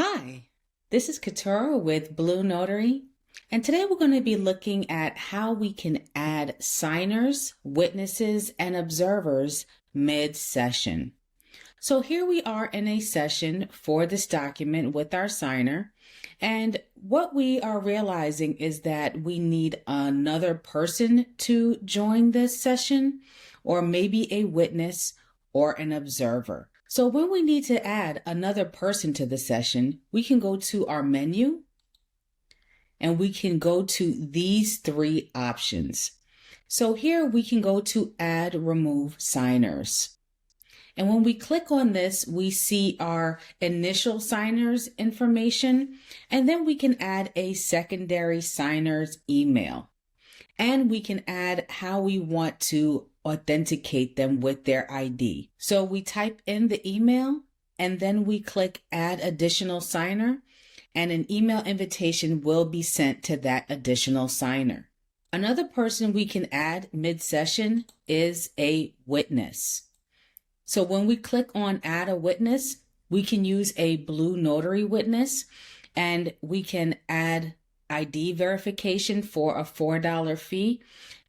Hi, this is Katura with BlueNotary, and today we're going to be looking at how we can add signers, witnesses, and observers mid-session. So here we are in a session for this document with our signer, and what we are realizing is that we need another person to join this session, or maybe a witness or an observer. So when we need to add another person to the session, we can go to our menu and we can go to these three options. So here we can go to Add Remove Signers. And when we click on this, we see our initial signers information, and then we can add a secondary signer's email. And we can add how we want to authenticate them with their ID. So we type in the email and then we click Add Additional Signer, and an email invitation will be sent to that additional signer. Another person we can add mid-session is a witness. So when we click on Add a Witness, we can use a BlueNotary witness, and we can add ID verification for a $4 fee,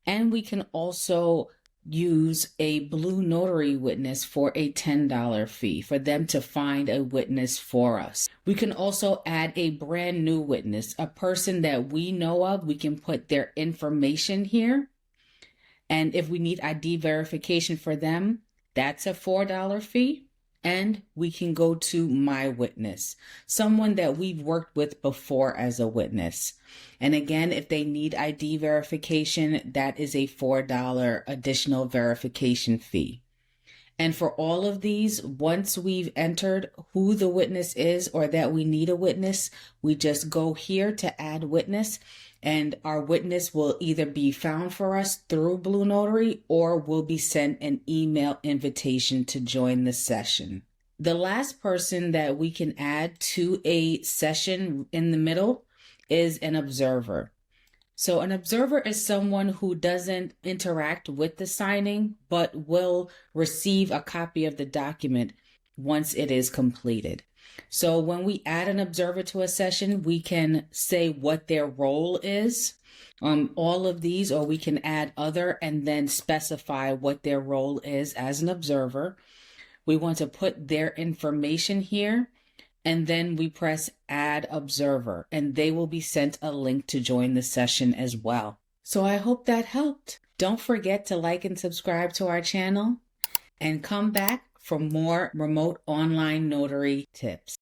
and we can also use a BlueNotary witness for a $10 fee for them to find a witness for us. We can also add a brand new witness, a person that we know of. We can put their information here, and if we need ID verification for them, that's a $4 fee. And we can go to My Witness, someone that we've worked with before as a witness. And again, if they need ID verification, that is a $4 additional verification fee. And for all of these, once we've entered who the witness is or that we need a witness, we just go here to Add Witness, and our witness will either be found for us through BlueNotary or will be sent an email invitation to join the session. The last person that we can add to a session in the middle is an observer. So an observer is someone who doesn't interact with the signing, but will receive a copy of the document once it is completed. So when we add an observer to a session, we can say what their role is, all of these, or we can add other and then specify what their role is as an observer. We want to put their information here, and then we press Add Observer, and they will be sent a link to join the session as well. So I hope that helped. Don't forget to like and subscribe to our channel, and come back for more remote online notary tips.